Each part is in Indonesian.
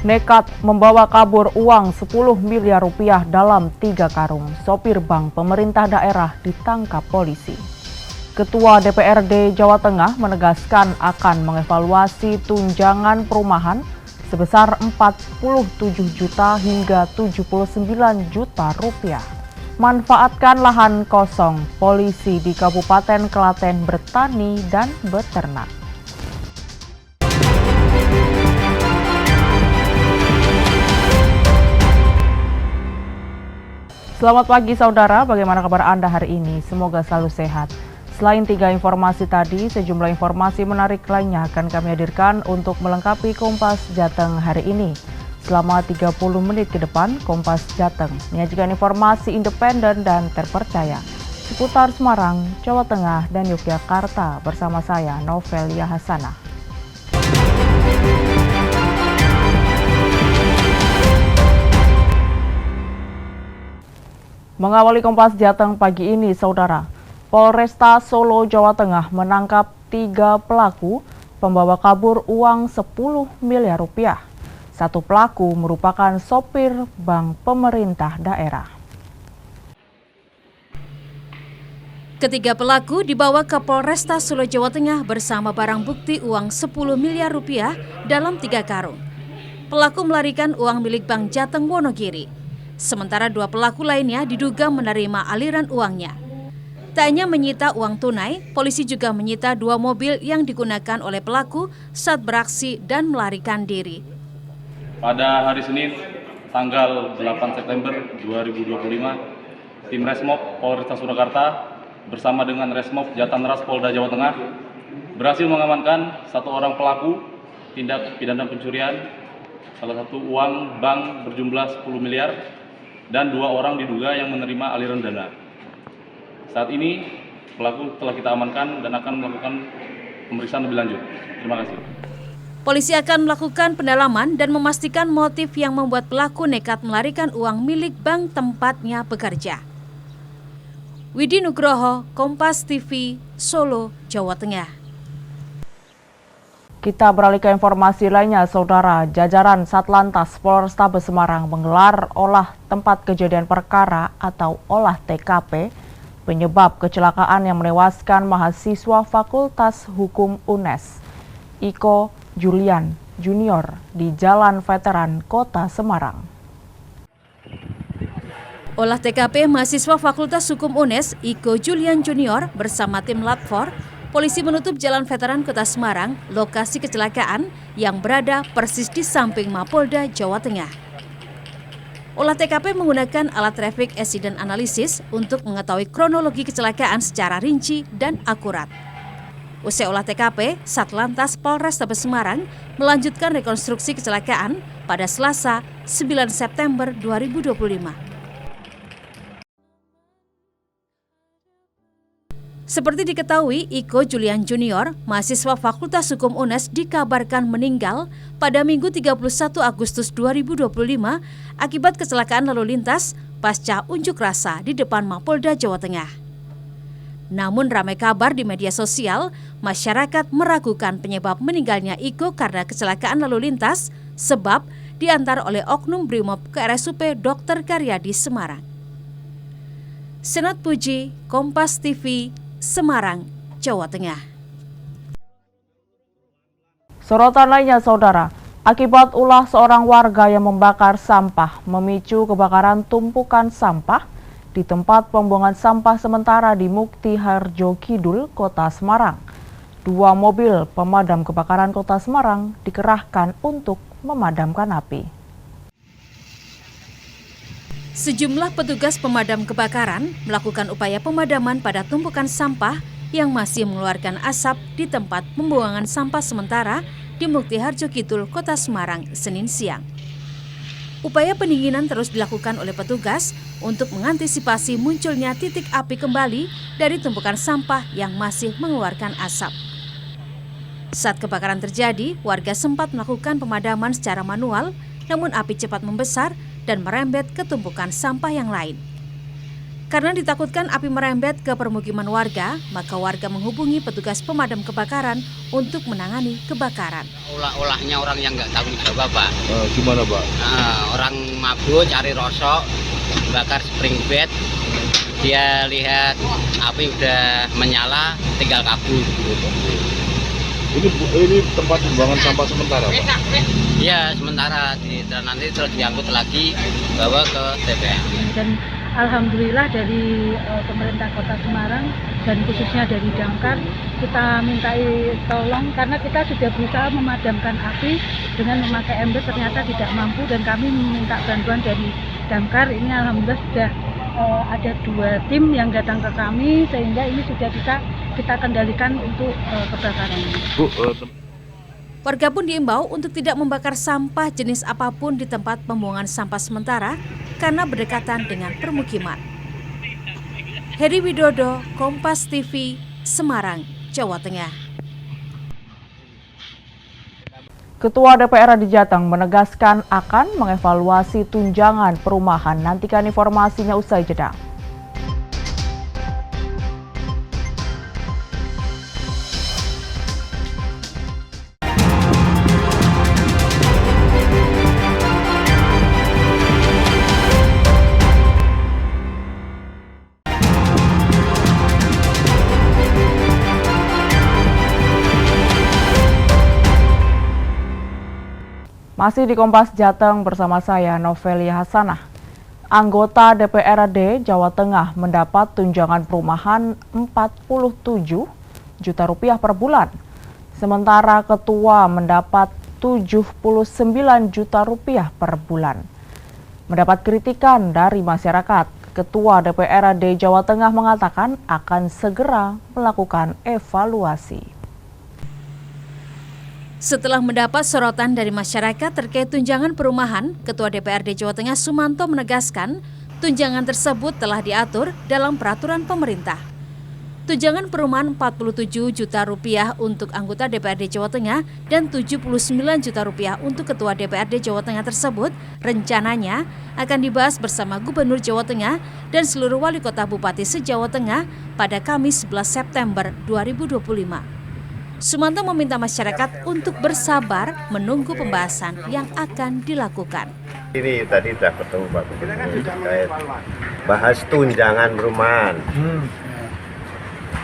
nekat membawa kabur uang 10 miliar rupiah dalam 3 karung. Sopir bank pemerintah daerah ditangkap polisi. Ketua DPRD Jawa Tengah menegaskan akan mengevaluasi tunjangan perumahan sebesar 47 juta hingga 79 juta rupiah. Manfaatkan lahan kosong, polisi di Kabupaten Klaten bertani dan beternak. Selamat pagi saudara, bagaimana kabar Anda hari ini? Semoga selalu sehat. Selain 3 informasi tadi, sejumlah informasi menarik lainnya akan kami hadirkan untuk melengkapi Kompas Jateng hari ini. Selama 30 menit ke depan, Kompas Jateng menyajikan informasi independen dan terpercaya seputar Semarang, Jawa Tengah, dan Yogyakarta bersama saya, Novelia Hasanah. Mengawali Kompas Jateng pagi ini, saudara, Polresta Solo, Jawa Tengah menangkap 3 pelaku pembawa kabur uang 10 miliar rupiah. 1 pelaku merupakan sopir bank pemerintah daerah. Ketiga pelaku dibawa ke Polresta Solo, Jawa Tengah bersama barang bukti uang 10 miliar rupiah dalam 3 karung. Pelaku melarikan uang milik Bank Jateng Wonogiri. Sementara 2 pelaku lainnya diduga menerima aliran uangnya. Tak hanya menyita uang tunai, polisi juga menyita 2 mobil yang digunakan oleh pelaku saat beraksi dan melarikan diri. Pada hari Senin, tanggal 8 September 2025, tim Resmob Polresta Surakarta bersama dengan Resmob Jatanras Polda Jawa Tengah berhasil mengamankan 1 orang pelaku tindak pidana pencurian, salah satu uang bank berjumlah 10 miliar, dan 2 orang diduga yang menerima aliran dana. Saat ini pelaku telah kita amankan dan akan melakukan pemeriksaan lebih lanjut. Terima kasih. Polisi akan melakukan pendalaman dan memastikan motif yang membuat pelaku nekat melarikan uang milik bank tempatnya bekerja. Widi Nugroho, Kompas TV, Solo, Jawa Tengah. Kita beralih ke informasi lainnya, saudara. Jajaran Satlantas Polrestabes Semarang menggelar olah tempat kejadian perkara atau olah TKP penyebab kecelakaan yang menewaskan mahasiswa Fakultas Hukum UNES, Iko Julian Junior di Jalan Veteran Kota Semarang. Olah TKP mahasiswa Fakultas Hukum UNES, Iko Julian Junior bersama tim Lab4, polisi menutup Jalan Veteran Kota Semarang, lokasi kecelakaan yang berada persis di samping Mapolda, Jawa Tengah. Olah TKP menggunakan alat traffic accident analysis untuk mengetahui kronologi kecelakaan secara rinci dan akurat. Usai olah TKP, Satlantas Polrestabes Semarang melanjutkan rekonstruksi kecelakaan pada Selasa 9 September 2025. Seperti diketahui, Iko Julian Junior, mahasiswa Fakultas Hukum UNES dikabarkan meninggal pada Minggu 31 Agustus 2025 akibat kecelakaan lalu lintas pasca unjuk rasa di depan Mapolda, Jawa Tengah. Namun ramai kabar di media sosial, masyarakat meragukan penyebab meninggalnya Iko karena kecelakaan lalu lintas sebab diantar oleh Oknum Brimob ke RSUP Dr. Karyadi Semarang. Senat Puji, Kompas TV, Semarang, Jawa Tengah. Sorotan lainnya, saudara, akibat ulah seorang warga yang membakar sampah memicu kebakaran tumpukan sampah di tempat pembuangan sampah sementara di Mukti Harjo Kidul, Kota Semarang. 2 mobil pemadam kebakaran Kota Semarang dikerahkan untuk memadamkan api. Sejumlah petugas pemadam kebakaran melakukan upaya pemadaman pada tumpukan sampah yang masih mengeluarkan asap di tempat pembuangan sampah sementara di Mukti Harjo Kidul, Kota Semarang, Senin siang. Upaya pendinginan terus dilakukan oleh petugas untuk mengantisipasi munculnya titik api kembali dari tumpukan sampah yang masih mengeluarkan asap. Saat kebakaran terjadi, warga sempat melakukan pemadaman secara manual, namun api cepat membesar dan merembet ke tumpukan sampah yang lain. Karena ditakutkan api merembet ke permukiman warga, maka warga menghubungi petugas pemadam kebakaran untuk menangani kebakaran. Olah-olahnya orang yang nggak tanggung jawab, Pak. Gimana, Pak? Orang mabuk cari rosok, bakar spring bed, dia lihat api udah menyala, tinggal kabur. Ini tempat pembuangan sampah sementara, Pak? Iya, sementara nanti terus diangkut lagi bawa ke TPS. Dan alhamdulillah dari pemerintah Kota Semarang dan khususnya dari Damkar kita mintai tolong karena kita sudah berusaha memadamkan api dengan memakai ember, ternyata tidak mampu dan kami meminta bantuan dari Damkar. Ini alhamdulillah sudah ada 2 tim yang datang ke kami sehingga ini sudah bisa kita kendalikan untuk kebakaran ini. Bu, Warga pun diimbau untuk tidak membakar sampah jenis apapun di tempat pembuangan sampah sementara karena berdekatan dengan permukiman. Heri Widodo, Kompas TV, Semarang, Jawa Tengah. Ketua DPR di Jateng menegaskan akan mengevaluasi tunjangan perumahan. Nantikan informasinya usai jeda. Masih di Kompas Jateng bersama saya Novelia Hasanah. Anggota DPRD Jawa Tengah mendapat tunjangan perumahan 47 juta rupiah per bulan. Sementara ketua mendapat 79 juta rupiah per bulan. Mendapat kritikan dari masyarakat, Ketua DPRD Jawa Tengah mengatakan akan segera melakukan evaluasi. Setelah mendapat sorotan dari masyarakat terkait tunjangan perumahan, Ketua DPRD Jawa Tengah Sumanto menegaskan tunjangan tersebut telah diatur dalam peraturan pemerintah. Tunjangan perumahan 47 juta rupiah untuk anggota DPRD Jawa Tengah dan 79 juta rupiah untuk Ketua DPRD Jawa Tengah tersebut rencananya akan dibahas bersama Gubernur Jawa Tengah dan seluruh wali kota bupati se-Jawa Tengah pada Kamis 11 September 2025. Sumanto meminta masyarakat untuk bersabar menunggu pembahasan yang akan dilakukan. Ini tadi sudah ketemu Pak Gubernur terkait bahas tunjangan perumahan.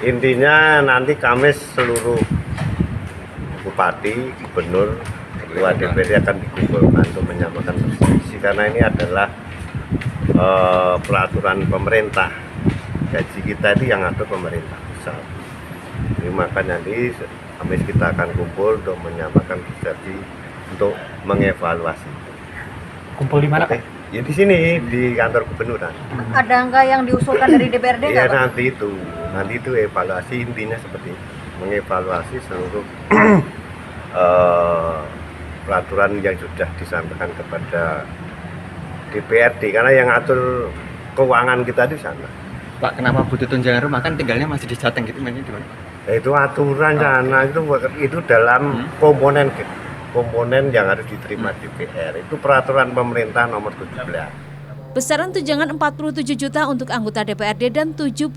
Intinya nanti Kamis seluruh bupati, gubernur, ketua DPRD akan dikumpulkan untuk menyamakan persepsi karena ini adalah peraturan pemerintah. Gaji kita itu yang atur pemerintah pusat. Jadi maka nanti Kamis kita akan kumpul untuk menyamakan persepsi untuk mengevaluasi. Kumpul di mana, Pak? Ya di sini di kantor gubernuran. Ada nggak yang diusulkan dari DPRD? Ya nanti itu evaluasi, intinya seperti itu. Mengevaluasi seluruh peraturan yang sudah disampaikan kepada DPRD karena yang atur keuangan kita di sana. Pak, kenapa butuh tunjangan rumah? Kan tinggalnya masih di Jateng gitu, mainnya di mana? Itu aturan sana itu dalam komponen yang harus diterima DPR. Itu peraturan pemerintah nomor 17. Besaran tunjangan 47 juta untuk anggota DPRD dan 79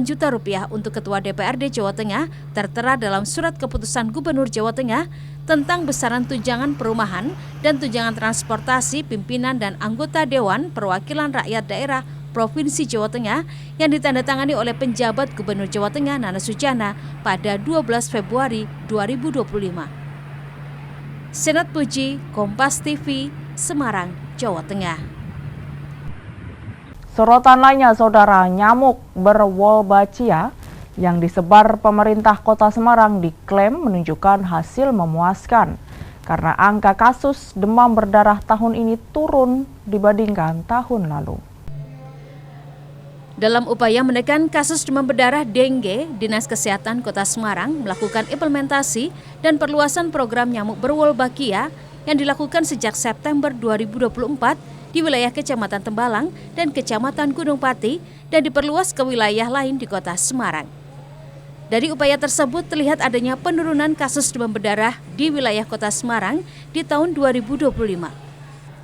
juta rupiah untuk Ketua DPRD Jawa Tengah tertera dalam surat keputusan Gubernur Jawa Tengah tentang besaran tunjangan perumahan dan tunjangan transportasi pimpinan dan anggota Dewan Perwakilan Rakyat Daerah Provinsi Jawa Tengah yang ditandatangani oleh penjabat Gubernur Jawa Tengah Nana Sujana pada 12 Februari 2025. Senat Puji, Kompas TV, Semarang, Jawa Tengah. Sorotan lainnya, saudara, nyamuk berwolbachia yang disebar pemerintah Kota Semarang diklaim menunjukkan hasil memuaskan karena angka kasus demam berdarah tahun ini turun dibandingkan tahun lalu. Dalam upaya menekan kasus demam berdarah dengue, Dinas Kesehatan Kota Semarang melakukan implementasi dan perluasan program nyamuk berwolbachia yang dilakukan sejak September 2024 di wilayah Kecamatan Tembalang dan Kecamatan Gunung Pati dan diperluas ke wilayah lain di Kota Semarang. Dari upaya tersebut terlihat adanya penurunan kasus demam berdarah di wilayah Kota Semarang di tahun 2025.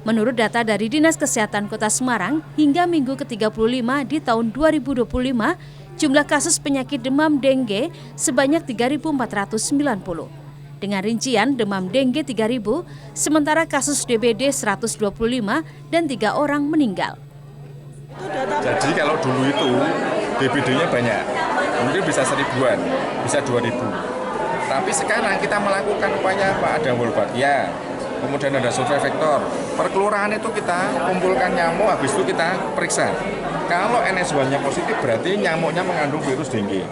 Menurut data dari Dinas Kesehatan Kota Semarang, hingga minggu ke-35 di tahun 2025, jumlah kasus penyakit demam dengue sebanyak 3.490. Dengan rincian demam dengue 3.000, sementara kasus DBD 125 dan 3 orang meninggal. Jadi kalau dulu itu DBD-nya banyak, mungkin bisa 1.000-an, bisa 2.000. Tapi sekarang kita melakukan upaya apa? Ada Wolbachia, kemudian ada survei vektor. Per kelurahan itu kita kumpulkan nyamuk, habis itu kita periksa. Kalau NS1-nya positif berarti nyamuknya mengandung virus dengue.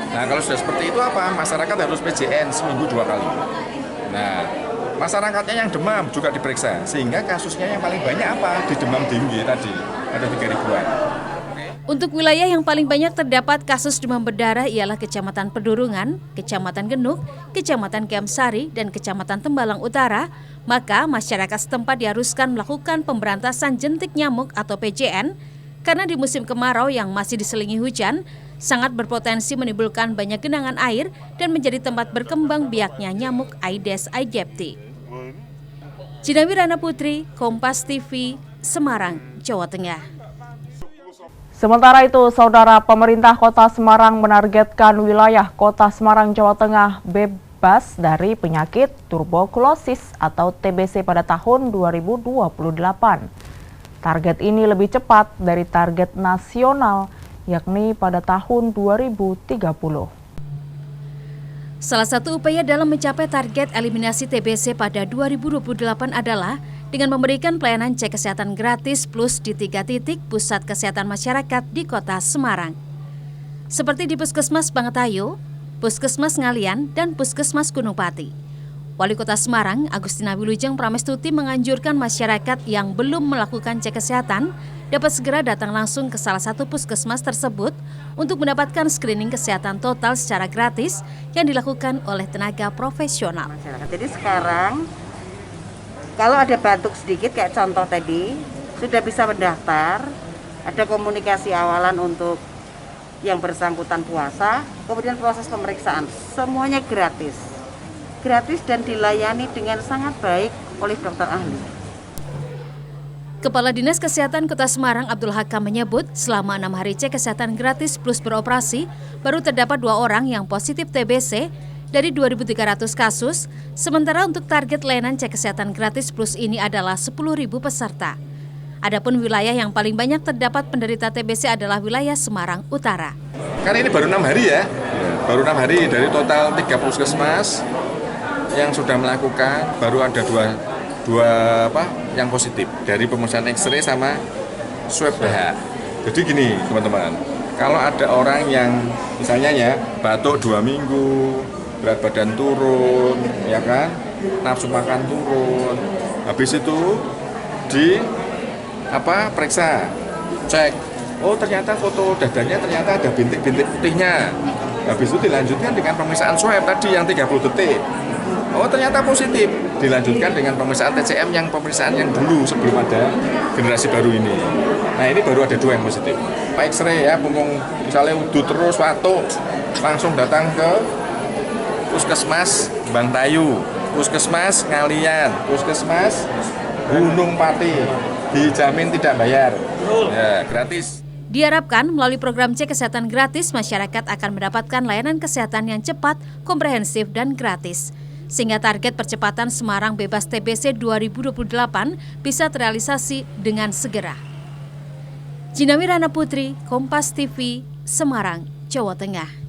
Nah kalau sudah seperti itu apa? Masyarakat harus PJN seminggu 2 kali. Nah masyarakatnya yang demam juga diperiksa, sehingga kasusnya yang paling banyak apa? Di demam dengue tadi, ada 3.000-an. Untuk wilayah yang paling banyak terdapat kasus demam berdarah ialah Kecamatan Pedurungan, Kecamatan Genuk, Kecamatan Kiamsari, dan Kecamatan Tembalang Utara, maka masyarakat setempat diharuskan melakukan pemberantasan jentik nyamuk atau PJN, karena di musim kemarau yang masih diselingi hujan, sangat berpotensi menimbulkan banyak genangan air dan menjadi tempat berkembang biaknya nyamuk Aedes aegypti. Cinawi Rana Putri, Kompas TV, Semarang, Jawa Tengah. Sementara itu, Saudara, pemerintah Kota Semarang menargetkan wilayah Kota Semarang, Jawa Tengah bebas dari penyakit tuberkulosis atau TBC pada tahun 2028. Target ini lebih cepat dari target nasional, yakni pada tahun 2030. Salah satu upaya dalam mencapai target eliminasi TBC pada 2028 adalah dengan memberikan pelayanan cek kesehatan gratis plus di 3 titik pusat kesehatan masyarakat di Kota Semarang. Seperti di Puskesmas Bangetayu, Puskesmas Ngalian, dan Puskesmas Gunung Pati. Wali Kota Semarang, Agustina Wilujeng Pramestuti menganjurkan masyarakat yang belum melakukan cek kesehatan dapat segera datang langsung ke salah satu puskesmas tersebut untuk mendapatkan screening kesehatan total secara gratis yang dilakukan oleh tenaga profesional. Jadi sekarang kalau ada batuk sedikit kayak contoh tadi, sudah bisa mendaftar, ada komunikasi awalan untuk yang bersangkutan puasa, kemudian proses pemeriksaan, semuanya gratis. Gratis dan dilayani dengan sangat baik oleh dokter ahli. Kepala Dinas Kesehatan Kota Semarang Abdul Hakam menyebut selama 6 hari cek kesehatan gratis plus beroperasi, baru terdapat 2 orang yang positif TBC dari 2.300 kasus, sementara untuk target layanan cek kesehatan gratis plus ini adalah 10.000 peserta. Adapun wilayah yang paling banyak terdapat penderita TBC adalah wilayah Semarang Utara. Karena ini baru 6 hari ya, baru 6 hari dari total 3 puskesmas yang sudah melakukan, baru ada dua yang positif dari pemeriksaan X-ray sama swab BH. Jadi gini teman-teman, kalau ada orang yang misalnya ya batuk 2 minggu, berat badan turun, ya kan, nafsu makan turun, habis itu periksa, cek, oh ternyata foto dadanya ternyata ada bintik-bintik putihnya, habis itu dilanjutkan dengan pemeriksaan swab tadi yang 30 detik, oh ternyata positif, dilanjutkan dengan pemeriksaan TCM yang pemeriksaan yang dulu sebelum ada generasi baru ini. Nah ini baru ada 2 yang positif. X-ray ya, punggung misalnya udu terus, batuk, langsung datang ke Puskesmas Bangetayu, Puskesmas Ngalian, Puskesmas Gunung Pati, dijamin tidak bayar, ya gratis. Diharapkan melalui program cek kesehatan gratis, masyarakat akan mendapatkan layanan kesehatan yang cepat, komprehensif, dan gratis. Sehingga target percepatan Semarang bebas TBC 2028 bisa terrealisasi dengan segera. Cinawi Rana Putri, Kompas TV, Semarang, Jawa Tengah.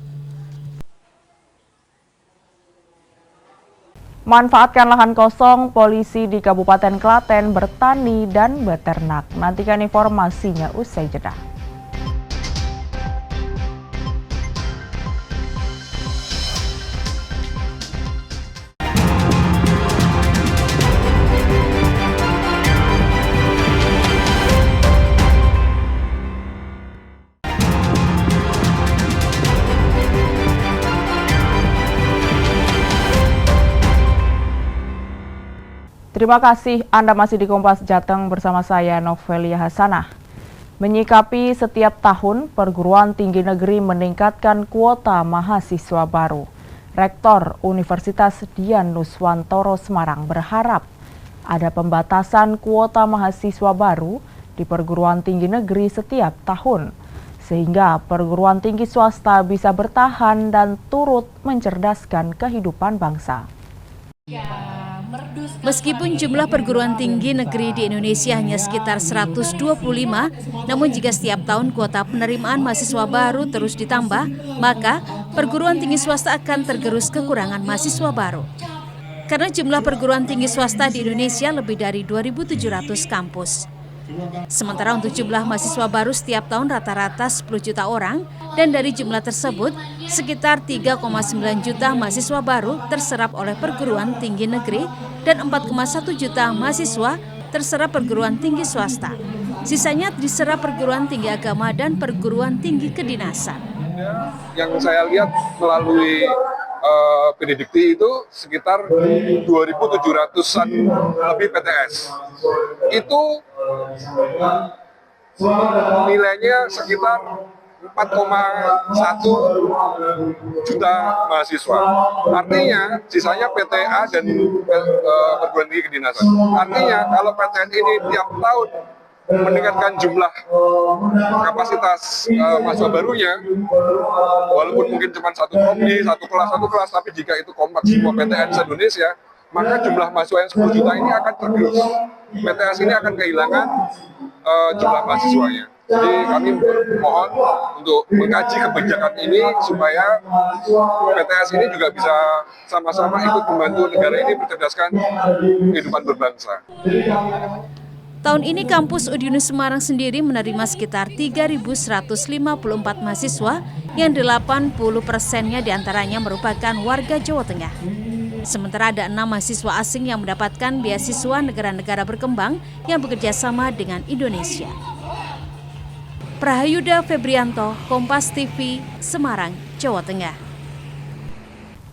Manfaatkan lahan kosong, polisi di Kabupaten Klaten bertani dan beternak. Nantikan informasinya usai jeda. Terima kasih Anda masih di Kompas Jateng bersama saya Novelia Hasanah. Menyikapi setiap tahun perguruan tinggi negeri meningkatkan kuota mahasiswa baru. Rektor Universitas Dian Nuswantoro Semarang berharap ada pembatasan kuota mahasiswa baru di perguruan tinggi negeri setiap tahun, sehingga perguruan tinggi swasta bisa bertahan dan turut mencerdaskan kehidupan bangsa. Meskipun jumlah perguruan tinggi negeri di Indonesia hanya sekitar 125, namun jika setiap tahun kuota penerimaan mahasiswa baru terus ditambah, maka perguruan tinggi swasta akan tergerus kekurangan mahasiswa baru. Karena jumlah perguruan tinggi swasta di Indonesia lebih dari 2.700 kampus. Sementara untuk jumlah mahasiswa baru setiap tahun rata-rata 10 juta orang, dan dari jumlah tersebut sekitar 3,9 juta mahasiswa baru terserap oleh perguruan tinggi negeri dan 4,1 juta mahasiswa terserap perguruan tinggi swasta. Sisanya diserap perguruan tinggi agama dan perguruan tinggi kedinasan. Yang saya lihat melalui Pendikti itu sekitar 2.700-an lebih PTS. Itu nilainya sekitar 4,1 juta mahasiswa. Artinya sisanya PTA dan perguruan tinggi kedinasan. Artinya kalau PTN ini tiap tahun meningkatkan jumlah kapasitas mahasiswa barunya, walaupun mungkin cuma satu prodi, satu kelas, tapi jika itu kompak semua PTN se-Indonesia, maka jumlah mahasiswa yang 10 juta ini akan tergerus. PTS ini akan kehilangan jumlah mahasiswanya. Jadi kami mohon untuk mengkaji kebijakan ini supaya PTS ini juga bisa sama-sama ikut membantu negara ini mencerdaskan kehidupan berbangsa. Tahun ini kampus Udinus Semarang sendiri menerima sekitar 3.154 mahasiswa yang 80%-nya diantaranya merupakan warga Jawa Tengah. Sementara ada 6 mahasiswa asing yang mendapatkan beasiswa negara-negara berkembang yang bekerja sama dengan Indonesia. Prahayuda Febrianto, Kompas TV, Semarang, Jawa Tengah.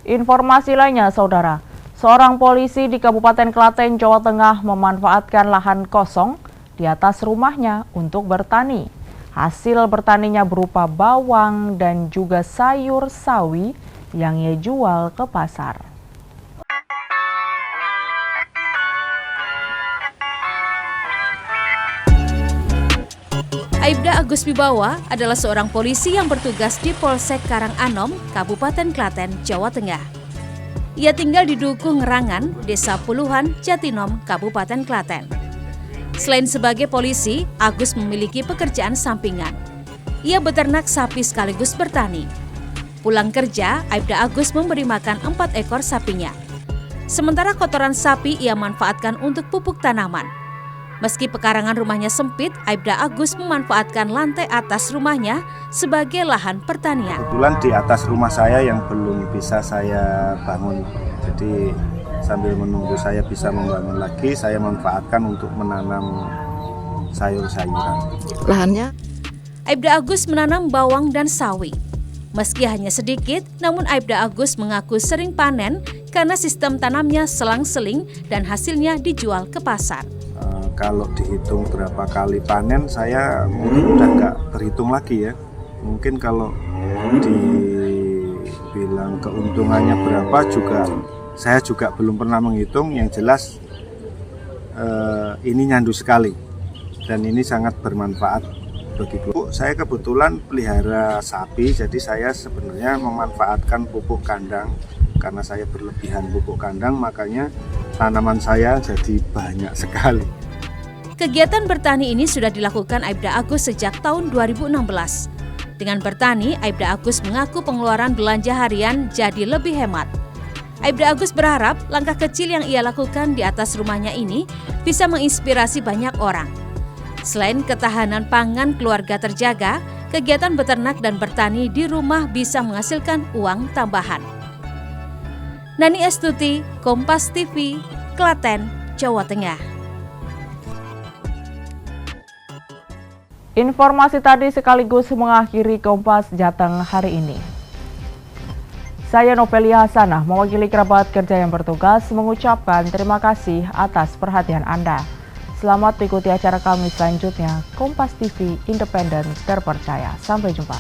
Informasi lainnya, Saudara. Seorang polisi di Kabupaten Klaten, Jawa Tengah memanfaatkan lahan kosong di atas rumahnya untuk bertani. Hasil bertaninya berupa bawang dan juga sayur sawi yang ia jual ke pasar. Aibda Agus Wibawa adalah seorang polisi yang bertugas di Polsek Karanganom, Kabupaten Klaten, Jawa Tengah. Ia tinggal di Dukuh Ngerangan, Desa Puluhan, Jatinom, Kabupaten Klaten. Selain sebagai polisi, Agus memiliki pekerjaan sampingan. Ia beternak sapi sekaligus bertani. Pulang kerja, Aibda Agus memberi makan 4 ekor sapinya. Sementara kotoran sapi ia manfaatkan untuk pupuk tanaman. Meski pekarangan rumahnya sempit, Aibda Agus memanfaatkan lantai atas rumahnya sebagai lahan pertanian. Kebetulan di atas rumah saya yang belum bisa saya bangun, jadi sambil menunggu saya bisa membangun lagi, saya manfaatkan untuk menanam sayur-sayuran. Lahannya? Aibda Agus menanam bawang dan sawi. Meski hanya sedikit, namun Aibda Agus mengaku sering panen karena sistem tanamnya selang-seling dan hasilnya dijual ke pasar. Kalau dihitung berapa kali panen, saya mungkin udah nggak berhitung lagi ya. Mungkin kalau dibilang keuntungannya berapa juga, saya juga belum pernah menghitung. Yang jelas ini nyandu sekali dan ini sangat bermanfaat begitu. Saya kebetulan pelihara sapi, jadi saya sebenarnya memanfaatkan pupuk kandang. Karena saya berlebihan pupuk kandang, makanya tanaman saya jadi banyak sekali. Kegiatan bertani ini sudah dilakukan Aibda Agus sejak tahun 2016. Dengan bertani, Aibda Agus mengaku pengeluaran belanja harian jadi lebih hemat. Aibda Agus berharap langkah kecil yang ia lakukan di atas rumahnya ini bisa menginspirasi banyak orang. Selain ketahanan pangan keluarga terjaga, kegiatan beternak dan bertani di rumah bisa menghasilkan uang tambahan. Nani Estuti, Kompas TV, Klaten, Jawa Tengah. Informasi tadi sekaligus mengakhiri Kompas Jateng hari ini. Saya Novelia Hasanah, mewakili kerabat kerja yang bertugas, mengucapkan terima kasih atas perhatian Anda. Selamat mengikuti acara kami selanjutnya. Kompas TV, independen, terpercaya. Sampai jumpa.